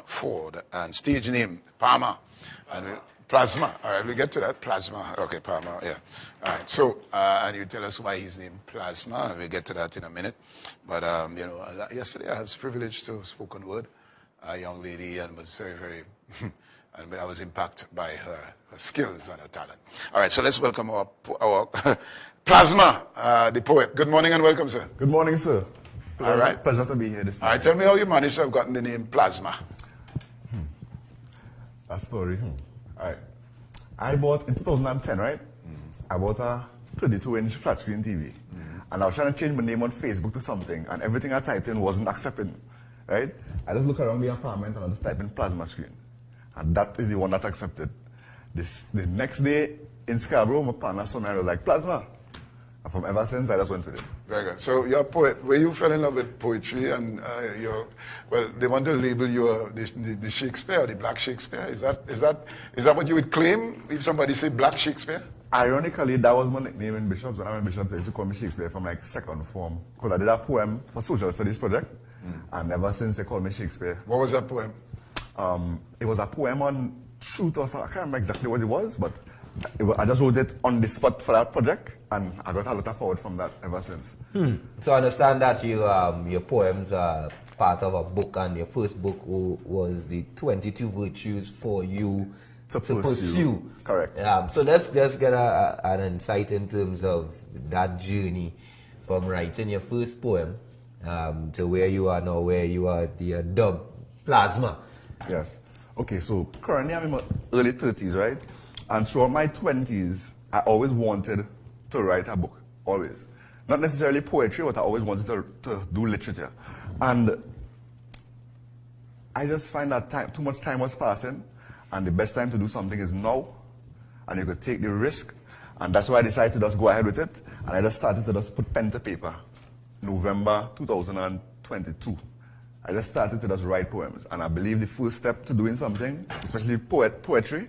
Ford, and stage name, Palmer. And Plasma. All right, we get to that. Plasma. Okay, Palmer, yeah. All right, so, and you tell us why he's named Plasma, and we'll get to that in a minute. But, you know, yesterday I was privileged to spoken word, a young lady, and was very, very, and I was impacted by her skills and her talent. All right, so let's welcome our Plasma, the poet. Good morning and welcome, sir. Good morning, sir. All right. Pleasure to be here this morning. All right, tell me how you managed to have gotten the name Plasma. A story. All right. I bought, in 2010, right? I bought a 32-inch flat screen TV. And I was trying to change my name on Facebook to something, and everything I typed in wasn't accepted, right? I just look around the apartment and I just type in plasma screen. And that is the one that accepted. The next day in Scarborough, my partner saw me and was like, Plasma. And from ever since, I just went with it. Very good. So you're a poet. Where you fell in love with poetry and well, they want to label you the Shakespeare, the Black Shakespeare. Is that what you would claim if somebody say Black Shakespeare? Ironically, that was my nickname in Bishops. When I went to Bishops, they used to call me Shakespeare from like second form. Because I did a poem for social studies project. And ever since, they called me Shakespeare. What was that poem? It was a poem on truth or something. I can't remember exactly what it was, but I just wrote it on the spot for that project, and I got a lot of forward from that ever since. So I understand that your poems are part of a book, and your first book was the 22 Virtues for You to Pursue. Correct. So let's just get an insight in terms of that journey from writing your first poem to where you are now, where you are the dub Plasma. Yes. Okay, so currently I'm in my early 30s, right? And throughout my 20s, I always wanted to write a book, always. Not necessarily poetry, but I always wanted to do literature. And I just find that too much time was passing, and the best time to do something is now, and you could take the risk. And that's why I decided to just go ahead with it, and I just started to just put pen to paper. November 2022. I just started to just write poems, and I believe the first step to doing something, especially poetry,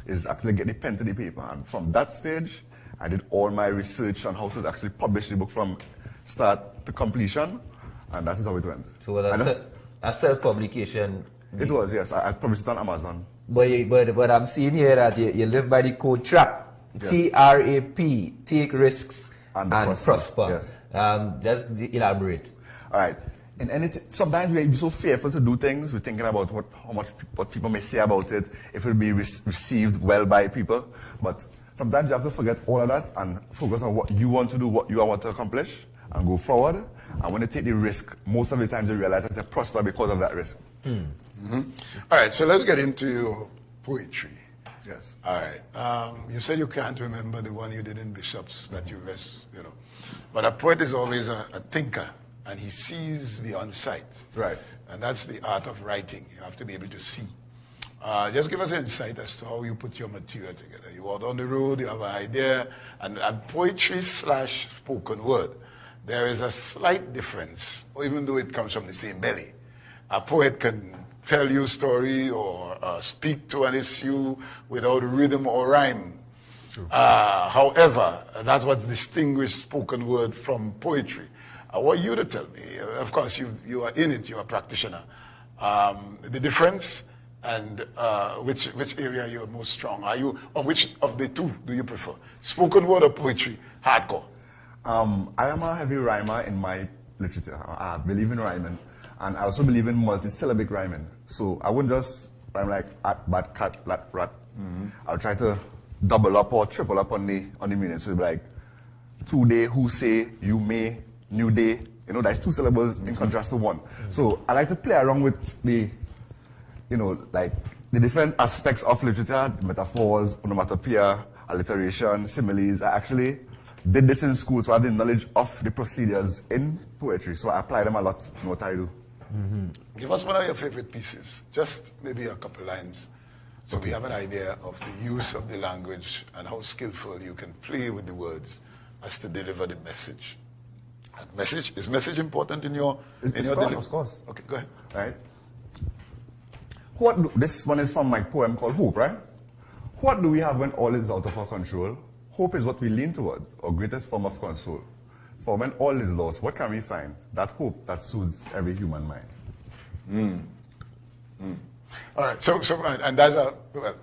is actually get the pen to the paper. And from that stage, I did all my research on how to actually publish the book from start to completion, and that is how it went. So a self-publication? It was, yes. I published it on Amazon. But I'm seeing here that you live by the code TRAP. Yes. T-R-A-P, take risks and prosper. Yes. Just elaborate. All right. Sometimes we're so fearful to do things. We're thinking about what people may say about it, if it will be received well by people. But sometimes you have to forget all of that and focus on what you want to do, what you want to accomplish, and go forward. And when you take the risk, most of the times you realize that you prosper because of that risk. All right, so let's get into your poetry. Yes. All right. You said you can't remember the one you did in Bishops that you best, you know. But a poet is always a thinker. And he sees beyond sight. Right. And that's the art of writing. You have to be able to see. Just give us an insight as to how you put your material together. You out on the road, you have an idea, and poetry / spoken word. There is a slight difference, even though it comes from the same belly. A poet can tell you a story or speak to an issue without rhythm or rhyme. However, that's what distinguishes spoken word from poetry. I want you to tell me, of course you are in it, you're a practitioner, the difference and which area you're most strong. Are you, or which of the two do you prefer? Spoken word or poetry, hardcore? I am a heavy rhymer in my literature. I believe in rhyming, and I also believe in multisyllabic rhyming. So I wouldn't just rhyme like at, bat, cat, lat, rat. I'll try to double up or triple up on the meaning. So it'll be like, today, who say, you may, new day, you know, that's two syllables in contrast to one. So I like to play around with the, you know, like the different aspects of literature, metaphors, onomatopoeia, alliteration, similes. I actually did this in school, so I have the knowledge of the procedures in poetry. So I apply them a lot in what I do. Give us one of your favorite pieces, just maybe a couple lines, so we have an idea of the use of the language and how skillful you can play with the words as to deliver the message. Is message important in your delivery? Of course. Okay, go ahead. Right. This one is from my poem called Hope, right? What do we have when all is out of our control? Hope is what we lean towards, our greatest form of console. For when all is lost, what can we find? That hope that soothes every human mind. All right. So and that's a well.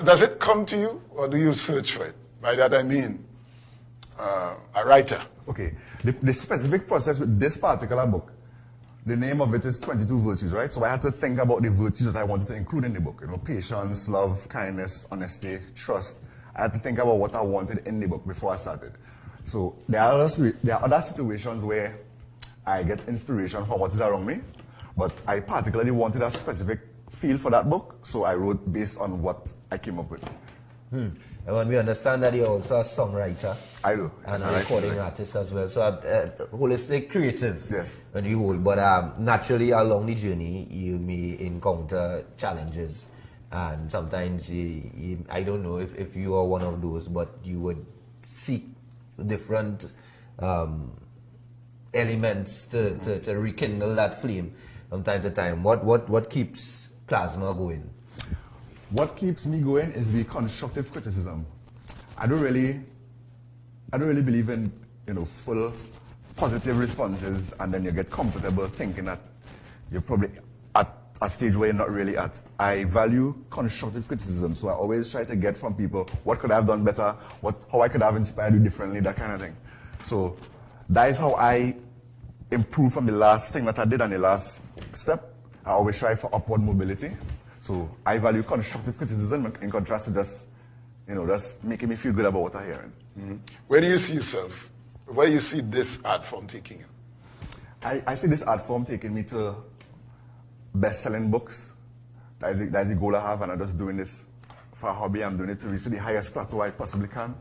Does it come to you, or do you search for it? By that I mean a writer. Okay. The specific process with this particular book, the name of it is 22 Virtues, right? So I had to think about the virtues that I wanted to include in the book. You know, patience, love, kindness, honesty, trust. I had to think about what I wanted in the book before I started. So there are other situations where I get inspiration from what is around me, but I particularly wanted a specific feel for that book, so I wrote based on what I came up with. And when we understand that you're also a songwriter. I do. And a recording artist as well. So holistic creative. Yes. And you hold. But naturally along the journey, you may encounter challenges. And sometimes, I don't know if you are one of those, but you would seek different elements to rekindle that flame from time to time. What keeps Plasma going? What keeps me going is the constructive criticism. I don't really believe in, you know, full positive responses and then you get comfortable thinking that you're probably at a stage where you're not really at. I value constructive criticism, so I always try to get from people what could I have done better, how I could have inspired you differently, that kind of thing. So that is how I improve from the last thing that I did and the last step. I always try for upward mobility. So I value constructive criticism in contrast to just making me feel good about what I'm hearing. Mm-hmm. Where do you see yourself? Where do you see this art form taking you? I see this art form taking me to best-selling books. That is the goal I have, and I'm just doing this for a hobby. I'm doing it to reach to the highest plateau I possibly can.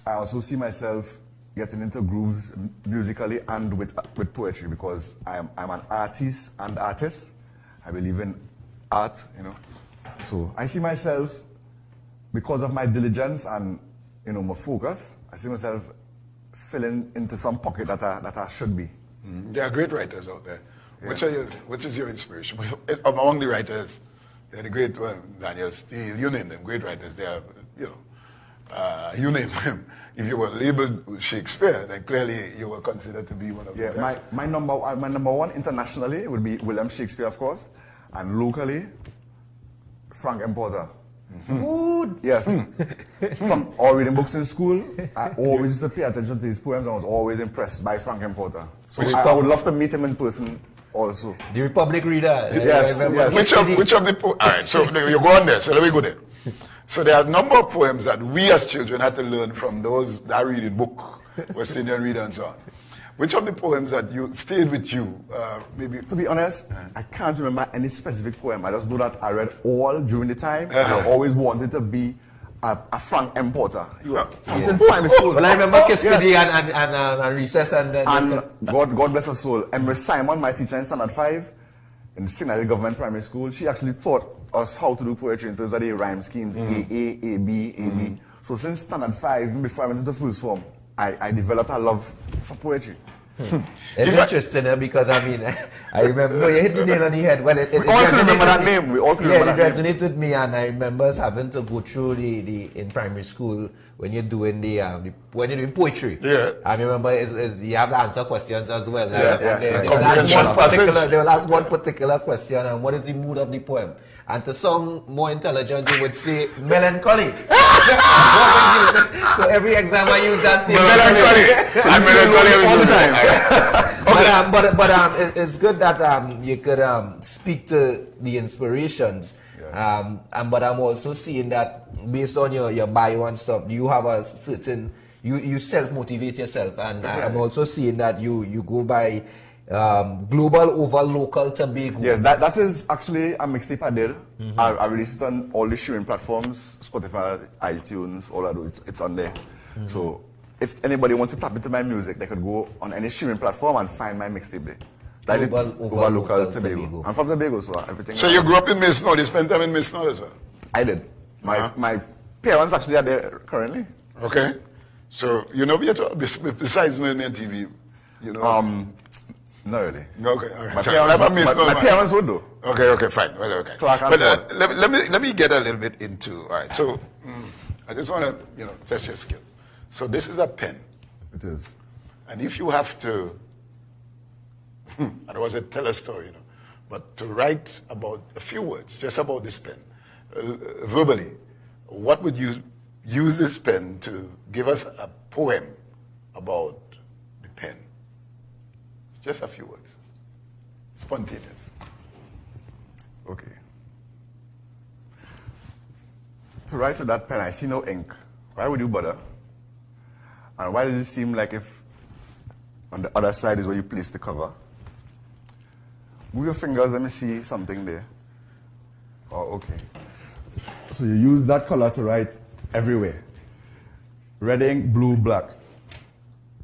I also see myself getting into grooves musically and with poetry, because I'm an artist and artist. I believe in art, you know. So I see myself, because of my diligence and, you know, my focus, I see myself filling into some pocket that I should be. Mm-hmm. There are great writers out there. Yeah. Which is your inspiration? Among the writers, they're the great Daniel Steele, you name them, great writers. They are, you know, you name them. If you were labeled Shakespeare, then clearly you were considered to be one of the best. My number one internationally would be William Shakespeare, of course, and locally, Frank M. Porter. Good. Yes. From all reading books in school, I always used to pay attention to his poems and was always impressed by Frank M. Porter. So I would love to meet him in person also. The Republic reader. Yes. Which of the all right, so you go on there, so let me go there. So there are a number of poems that we as children had to learn from those that reading book, West Indian reader and so on. Which of the poems that you stayed with you, maybe? To be honest, I can't remember any specific poem. I just know that I read all during the time, and I always wanted to be a Frank M. Porter. I was in primary school. Well, I remember Kiskidi and Recess and God bless her soul. Empress Simon, my teacher in Standard 5, in Signal Government Primary School, she actually taught us how to do poetry in terms of the rhyme schemes, A, B, A, B. So since Standard 5, even before I went into first form, I developed a love for poetry. It's interesting because I mean, I remember you hit the nail on the head. Well, we all can remember that name. We all can remember that name. It resonated with me, and I remember having to go through the in primary school when you're doing when you're doing poetry. Yeah. I remember you have to answer questions as well. Yeah. They will ask one particular question, and what is the mood of the poem? And to some more intelligent, you would say melancholy. So every exam I use that same melancholy. So I'm melancholy all the time. But it's good that you could speak to the inspirations. Yes. But I'm also seeing that based on your bio and stuff, you have a certain you self-motivate yourself, and I'm also seeing that you go by global over local Tobago. Yes, that is actually a mixtape I did. I released it on all the streaming platforms, Spotify, iTunes, all of those. It's on there. So if anybody wants to tap into my music, they could go on any streaming platform and find my mixtape there. That is over local Tobago. I'm from Tobago, so everything. So you grew up in Miss North, you spent time in Miss North as well? I did. My parents actually are there currently. Okay. So you know me at all, besides knowing me on TV, you know? Not really. Okay, all right. My parents would do. Okay, fine. Well, okay. But let me get a little bit into, all right. So I just want to, test your skill. So this is a pen. It is. And if you have to, I don't want to tell a story, but to write about a few words, just about this pen, verbally, what would you use this pen to give us a poem about the pen? Just a few words. Spontaneous. Okay. To write with that pen, I see no ink. Why would you bother? And why does it seem like if on the other side is where you place the cover? Move your fingers, let me see something there. Oh, okay. So you use that color to write everywhere. Red ink, blue, black.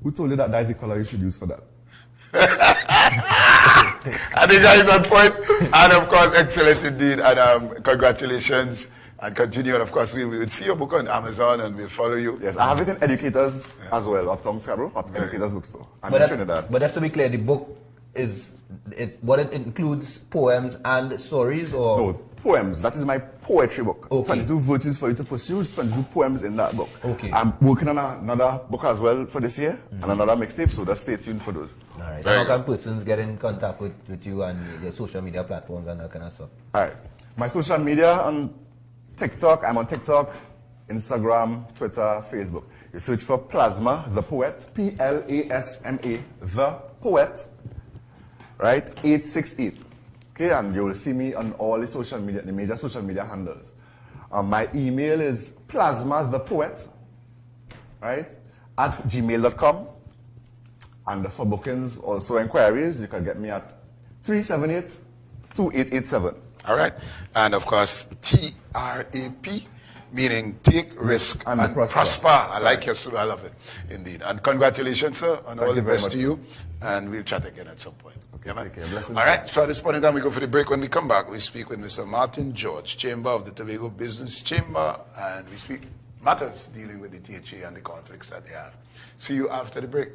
Who told you that that's the color you should use for that? I think that is on point. And of course, excellent indeed. And congratulations. And continue. And of course, we'll see your book on Amazon and we'll follow you. Yes, I have it in Educators as well, Uptown Scarborough, Educators Bookstore. I'm But in Trinidad. just to be clear, the book is what it includes poems and stories, or No, poems. That is my poetry book. Okay. 22 virtues for you to pursue. 22 poems in that book. Okay. I'm working on another book as well for this year and another mixtape, so just stay tuned for those. all right. Very How can good. persons get in contact with you and your social media platforms and that kind of stuff? All right. My social media on TikTok. I'm on TikTok, Instagram, Twitter, Facebook. You search for Plasma the Poet, Plasma the Poet, right? 868. Okay, and you will see me on all the social media, the major social media handles. My email is plasmathepoet, right, at gmail.com. And for bookings, also inquiries, you can get me at 378-2887. All right. And of course, TRAP, meaning take risk and prosper. I like your story. I love it. Indeed. And congratulations, sir, and all the you very best much, to you. And we'll chat again at some point. Okay, take care. Blessings. All right. So at this point in time, we go for the break. When we come back, we speak with Mr. Martin George, Chamber of the Tobago Business Chamber, and we speak matters dealing with the THA and the conflicts that they have. See you after the break.